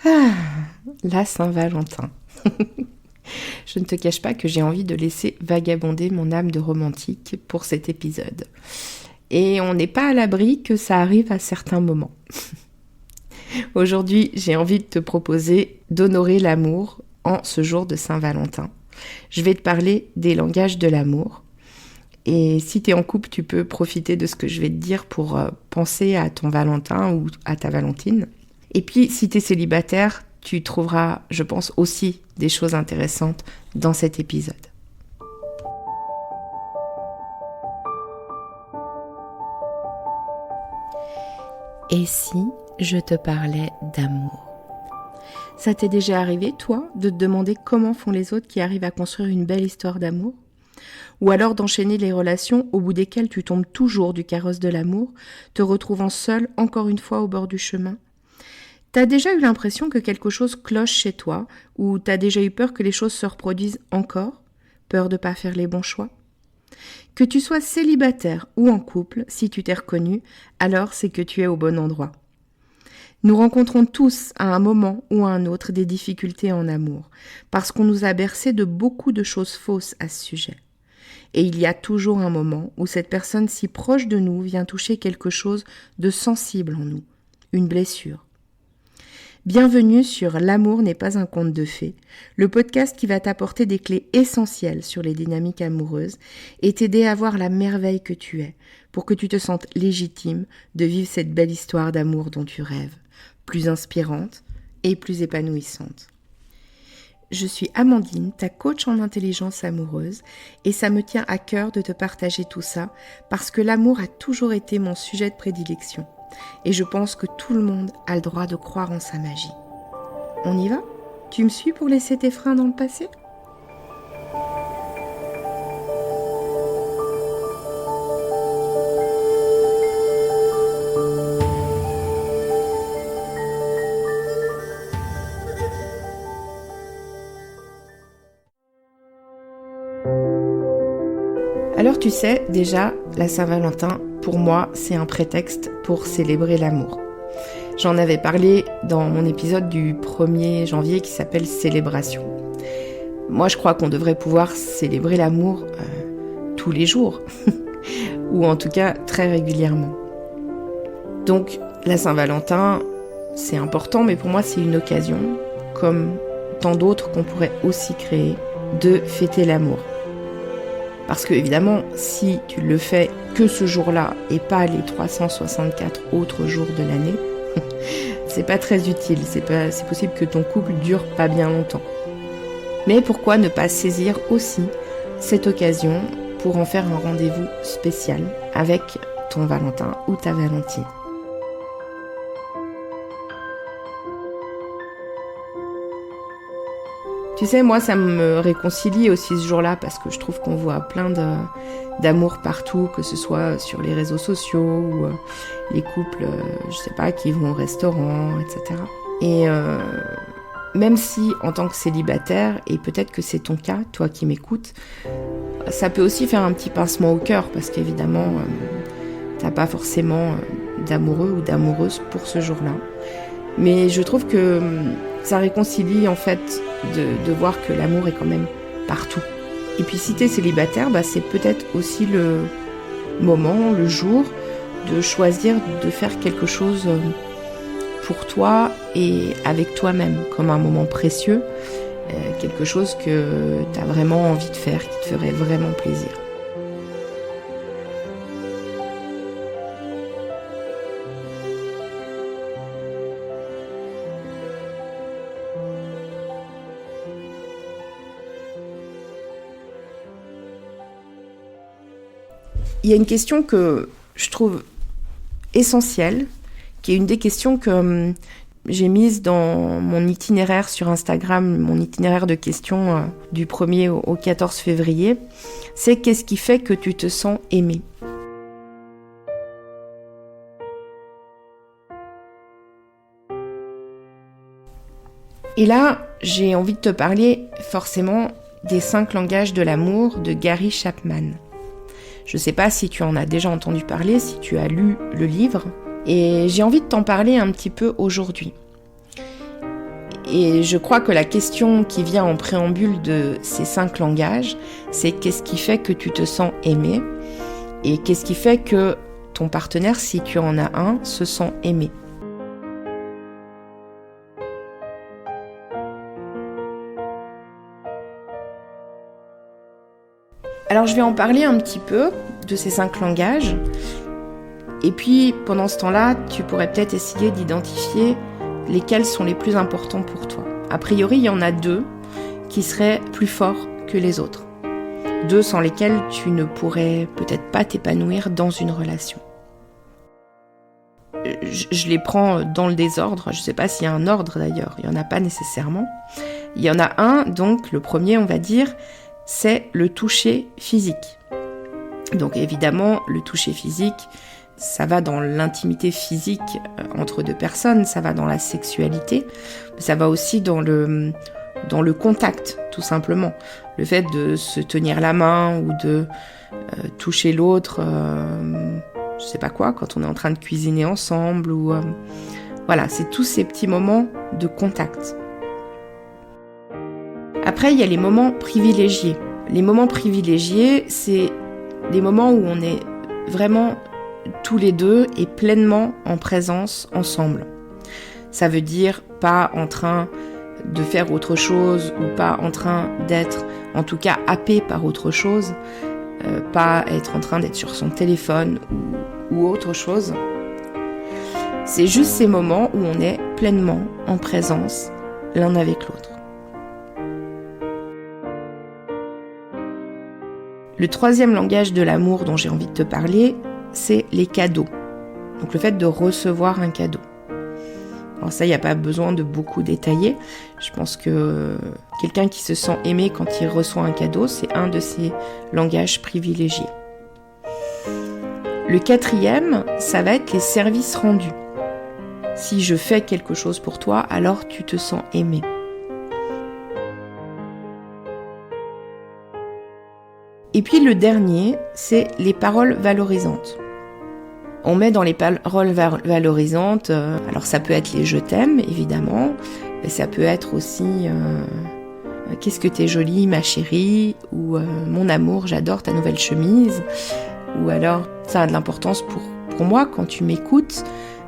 Ah, la Saint-Valentin. Je ne te cache pas que j'ai envie de laisser vagabonder mon âme de romantique pour cet épisode. Et on n'est pas à l'abri que ça arrive à certains moments. Aujourd'hui, j'ai envie de te proposer d'honorer l'amour en ce jour de Saint-Valentin. Je vais te parler des langages de l'amour. Et si tu es en couple, tu peux profiter de ce que je vais te dire pour penser à ton Valentin ou à ta Valentine. Et puis, si tu es célibataire, tu trouveras, je pense, aussi des choses intéressantes dans cet épisode. Et si je te parlais d'amour ? Ça t'est déjà arrivé, toi, de te demander comment font les autres qui arrivent à construire une belle histoire d'amour ? Ou alors d'enchaîner les relations au bout desquelles tu tombes toujours du carrosse de l'amour, te retrouvant seul encore une fois au bord du chemin ? T'as déjà eu l'impression que quelque chose cloche chez toi, ou t'as déjà eu peur que les choses se reproduisent encore ? Peur de pas faire les bons choix ? Que tu sois célibataire ou en couple, si tu t'es reconnu, alors c'est que tu es au bon endroit. Nous rencontrons tous à un moment ou à un autre des difficultés en amour, parce qu'on nous a bercé de beaucoup de choses fausses à ce sujet. Et il y a toujours un moment où cette personne si proche de nous vient toucher quelque chose de sensible en nous, une blessure. Bienvenue sur L'amour n'est pas un conte de fées, le podcast qui va t'apporter des clés essentielles sur les dynamiques amoureuses et t'aider à voir la merveille que tu es, pour que tu te sentes légitime de vivre cette belle histoire d'amour dont tu rêves, plus inspirante et plus épanouissante. Je suis Amandine, ta coach en intelligence amoureuse, et ça me tient à cœur de te partager tout ça parce que l'amour a toujours été mon sujet de prédilection. Et je pense que tout le monde a le droit de croire en sa magie. On y va ? Tu me suis pour laisser tes freins dans le passé ? Alors tu sais, déjà, la Saint-Valentin, pour moi, c'est un prétexte pour célébrer l'amour. J'en avais parlé dans mon épisode du 1er janvier qui s'appelle Célébration. Moi, je crois qu'on devrait pouvoir célébrer l'amour tous les jours, ou en tout cas très régulièrement. Donc, la Saint-Valentin, c'est important, mais pour moi, c'est une occasion, comme tant d'autres qu'on pourrait aussi créer, de fêter l'amour. Parce que évidemment, si tu le fais que ce jour-là et pas les 364 autres jours de l'année, c'est pas très utile. C'est possible que ton couple dure pas bien longtemps. Mais pourquoi ne pas saisir aussi cette occasion pour en faire un rendez-vous spécial avec ton Valentin ou ta Valentine ? Tu sais, moi, ça me réconcilie aussi ce jour-là parce que je trouve qu'on voit plein d'amour partout, que ce soit sur les réseaux sociaux ou les couples, je sais pas, qui vont au restaurant, etc. Et même si, en tant que célibataire, et peut-être que c'est ton cas, toi qui m'écoutes, ça peut aussi faire un petit pincement au cœur parce qu'évidemment, t'as pas forcément d'amoureux ou d'amoureuse pour ce jour-là. Mais je trouve que ça réconcilie en fait de voir que l'amour est quand même partout. Et puis si t'es célibataire, c'est peut-être aussi le moment, le jour de choisir de faire quelque chose pour toi et avec toi-même, comme un moment précieux, quelque chose que t'as vraiment envie de faire, qui te ferait vraiment plaisir. Il y a une question que je trouve essentielle, qui est une des questions que j'ai mise dans mon itinéraire sur Instagram, mon itinéraire de questions du 1er au 14 février, c'est qu'est-ce qui fait que tu te sens aimé ? Et là, j'ai envie de te parler forcément des 5 langages de l'amour de Gary Chapman. Je ne sais pas si tu en as déjà entendu parler, si tu as lu le livre, et j'ai envie de t'en parler un petit peu aujourd'hui. Et je crois que la question qui vient en préambule de ces 5 langages, c'est qu'est-ce qui fait que tu te sens aimé et qu'est-ce qui fait que ton partenaire, si tu en as un, se sent aimé. Alors je vais en parler un petit peu de ces 5 langages. Et puis pendant ce temps-là, tu pourrais peut-être essayer d'identifier lesquels sont les plus importants pour toi. A priori, il y en a 2 qui seraient plus forts que les autres. 2 sans lesquels tu ne pourrais peut-être pas t'épanouir dans une relation. Je les prends dans le désordre, je ne sais pas s'il y a un ordre d'ailleurs, il n'y en a pas nécessairement. Il y en a un, donc le premier on va dire, c'est le toucher physique. Donc évidemment, le toucher physique, ça va dans l'intimité physique entre 2 personnes, ça va dans la sexualité, ça va aussi dans le contact, tout simplement. Le fait de se tenir la main ou de toucher l'autre, je sais pas quoi, quand on est en train de cuisiner ensemble, ou voilà, c'est tous ces petits moments de contact. Après, il y a les moments privilégiés. Les moments privilégiés, c'est des moments où on est vraiment tous les 2 et pleinement en présence ensemble. Ça veut dire pas en train de faire autre chose ou pas en train d'être, en tout cas, happé par autre chose, pas être en train d'être sur son téléphone ou autre chose. C'est juste ces moments où on est pleinement en présence l'un avec l'autre. Le 3e langage de l'amour dont j'ai envie de te parler, c'est les cadeaux. Donc le fait de recevoir un cadeau. Alors ça, il n'y a pas besoin de beaucoup détailler. Je pense que quelqu'un qui se sent aimé quand il reçoit un cadeau, c'est un de ses langages privilégiés. Le 4e, ça va être les services rendus. Si je fais quelque chose pour toi, alors tu te sens aimé. Et puis le dernier, c'est les paroles valorisantes. On met dans les paroles valorisantes, alors ça peut être les je t'aime, évidemment, mais ça peut être aussi qu'est-ce que t'es jolie, ma chérie, ou mon amour, j'adore ta nouvelle chemise, ou alors ça a de l'importance pour moi quand tu m'écoutes,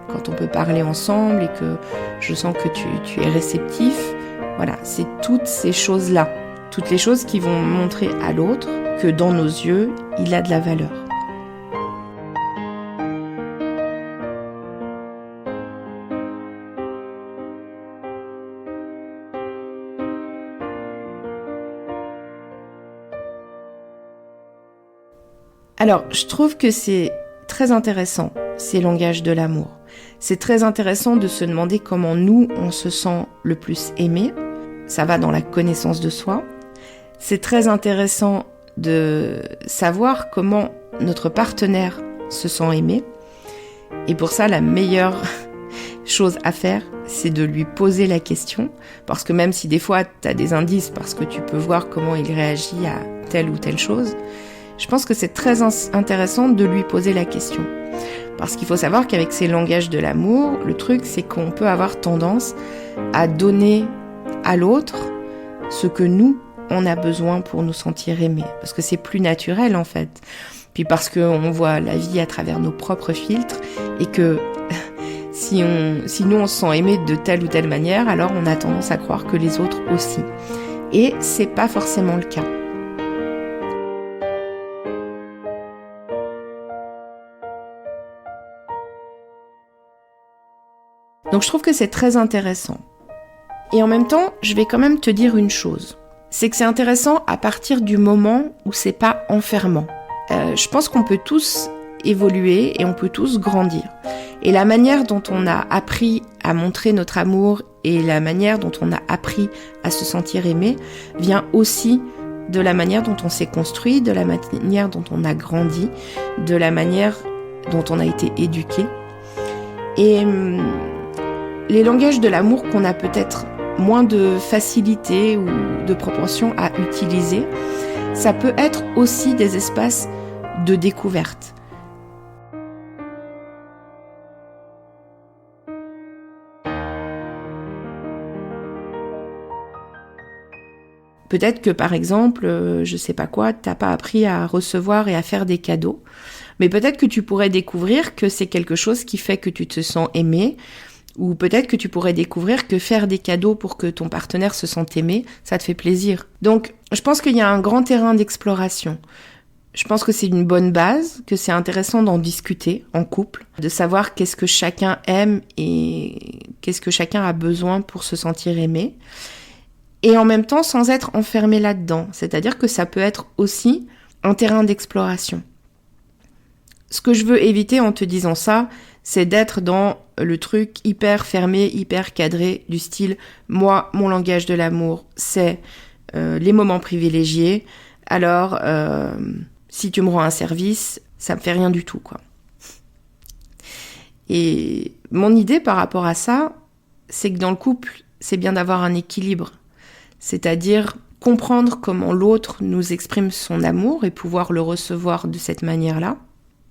quand on peut parler ensemble et que je sens que tu es réceptif. Voilà, c'est toutes ces choses-là, toutes les choses qui vont montrer à l'autre que dans nos yeux, il a de la valeur. Alors, je trouve que c'est très intéressant, ces langages de l'amour. C'est très intéressant de se demander comment nous, on se sent le plus aimé. Ça va dans la connaissance de soi. C'est très intéressant de savoir comment notre partenaire se sent aimé. Et pour ça, la meilleure chose à faire, c'est de lui poser la question. Parce que même si des fois, tu as des indices, parce que tu peux voir comment il réagit à telle ou telle chose, je pense que c'est très intéressant de lui poser la question. Parce qu'il faut savoir qu'avec ces langages de l'amour, le truc, c'est qu'on peut avoir tendance à donner à l'autre ce que nous, on a besoin pour nous sentir aimés. Parce que c'est plus naturel, en fait. Puis parce qu'on voit la vie à travers nos propres filtres et que si nous, on se sent aimé de telle ou telle manière, alors on a tendance à croire que les autres aussi. Et c'est pas forcément le cas. Donc je trouve que c'est très intéressant. Et en même temps, je vais quand même te dire une chose. C'est que c'est intéressant à partir du moment où c'est pas enfermant. Je pense qu'on peut tous évoluer et on peut tous grandir. Et la manière dont on a appris à montrer notre amour et la manière dont on a appris à se sentir aimé vient aussi de la manière dont on s'est construit, de la manière dont on a grandi, de la manière dont on a été éduqué. Et les langages de l'amour qu'on a peut-être moins de facilité ou de propension à utiliser, ça peut être aussi des espaces de découverte. Peut-être que par exemple, je sais pas quoi, t'as pas appris à recevoir et à faire des cadeaux. Mais peut-être que tu pourrais découvrir que c'est quelque chose qui fait que tu te sens aimé. Ou peut-être que tu pourrais découvrir que faire des cadeaux pour que ton partenaire se sente aimé, ça te fait plaisir. Donc, je pense qu'il y a un grand terrain d'exploration. Je pense que c'est une bonne base, que c'est intéressant d'en discuter en couple, de savoir qu'est-ce que chacun aime et qu'est-ce que chacun a besoin pour se sentir aimé. Et en même temps, sans être enfermé là-dedans. C'est-à-dire que ça peut être aussi un terrain d'exploration. Ce que je veux éviter en te disant ça, c'est d'être dans le truc hyper fermé, hyper cadré, du style « moi, mon langage de l'amour, c'est les moments privilégiés, alors si tu me rends un service, ça me fait rien du tout, quoi. » Et mon idée par rapport à ça, c'est que dans le couple, c'est bien d'avoir un équilibre, c'est-à-dire comprendre comment l'autre nous exprime son amour et pouvoir le recevoir de cette manière-là,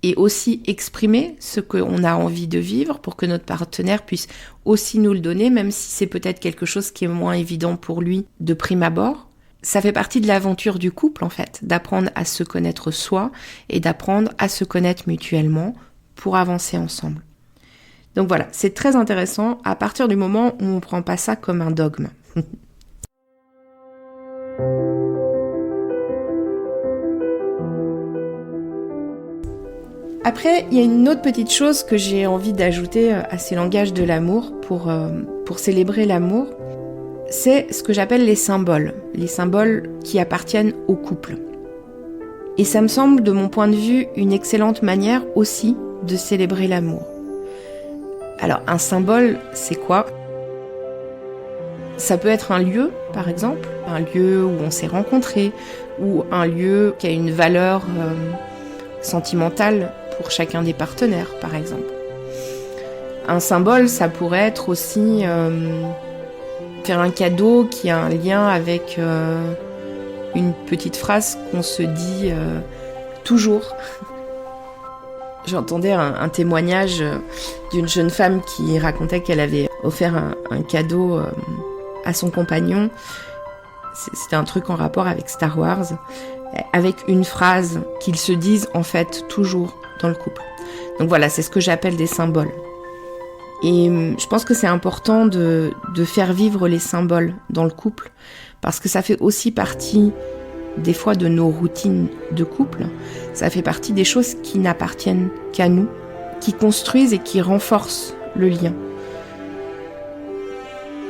et aussi exprimer ce qu'on a envie de vivre pour que notre partenaire puisse aussi nous le donner, même si c'est peut-être quelque chose qui est moins évident pour lui de prime abord. Ça fait partie de l'aventure du couple, en fait, d'apprendre à se connaître soi et d'apprendre à se connaître mutuellement pour avancer ensemble. Donc voilà, c'est très intéressant à partir du moment où on ne prend pas ça comme un dogme. Après, il y a une autre petite chose que j'ai envie d'ajouter à ces langages de l'amour pour célébrer l'amour, c'est ce que j'appelle les symboles qui appartiennent au couple. Et ça me semble, de mon point de vue, une excellente manière aussi de célébrer l'amour. Alors, un symbole, c'est quoi ? Ça peut être un lieu, par exemple, un lieu où on s'est rencontrés, ou un lieu qui a une valeur sentimentale pour chacun des partenaires, par exemple. Un symbole, ça pourrait être aussi faire un cadeau qui a un lien avec une petite phrase qu'on se dit toujours. J'entendais un témoignage d'une jeune femme qui racontait qu'elle avait offert un cadeau à son compagnon. C'était un truc en rapport avec Star Wars, avec une phrase qu'ils se disent en fait toujours dans le couple. Donc voilà, c'est ce que j'appelle des symboles. Et je pense que c'est important de faire vivre les symboles dans le couple, parce que ça fait aussi partie des fois de nos routines de couple. Ça fait partie des choses qui n'appartiennent qu'à nous, qui construisent et qui renforcent le lien.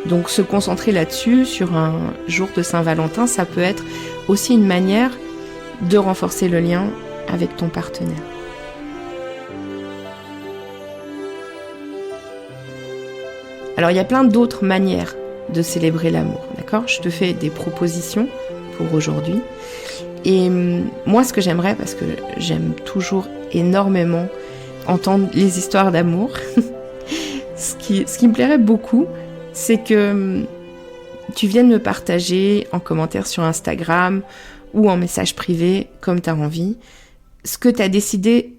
Donc se concentrer là-dessus, sur un jour de Saint-Valentin, ça peut être aussi une manière de renforcer le lien avec ton partenaire. Alors il y a plein d'autres manières de célébrer l'amour, d'accord ? Je te fais des propositions pour aujourd'hui. Et moi, ce que j'aimerais, parce que j'aime toujours énormément entendre les histoires d'amour, ce qui me plairait beaucoup, c'est que tu viennes me partager en commentaire sur Instagram ou en message privé, comme tu as envie, ce que tu as décidé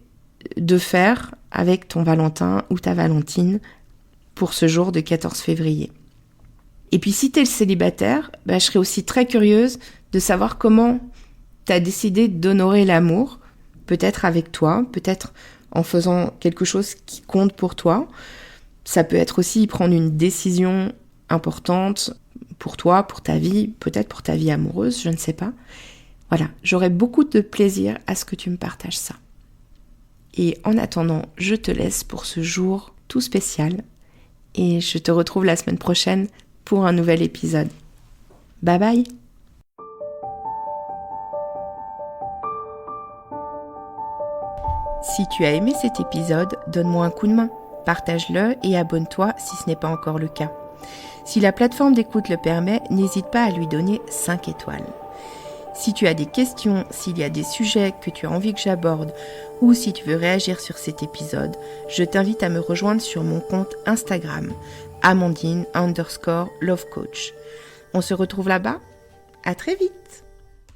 de faire avec ton Valentin ou ta Valentine pour ce jour de 14 février. Et puis si tu es le célibataire, je serais aussi très curieuse de savoir comment tu as décidé d'honorer l'amour, peut-être avec toi, peut-être en faisant quelque chose qui compte pour toi. Ça peut être aussi prendre une décision importante pour toi, pour ta vie, peut-être pour ta vie amoureuse, je ne sais pas. Voilà, j'aurais beaucoup de plaisir à ce que tu me partages ça. Et en attendant, je te laisse pour ce jour tout spécial et je te retrouve la semaine prochaine pour un nouvel épisode. Bye bye! Si tu as aimé cet épisode, donne-moi un coup de main, partage-le et abonne-toi si ce n'est pas encore le cas. Si la plateforme d'écoute le permet, n'hésite pas à lui donner 5 étoiles. Si tu as des questions, s'il y a des sujets que tu as envie que j'aborde ou si tu veux réagir sur cet épisode, je t'invite à me rejoindre sur mon compte Instagram, Amandine_lovecoach. On se retrouve là-bas. À très vite!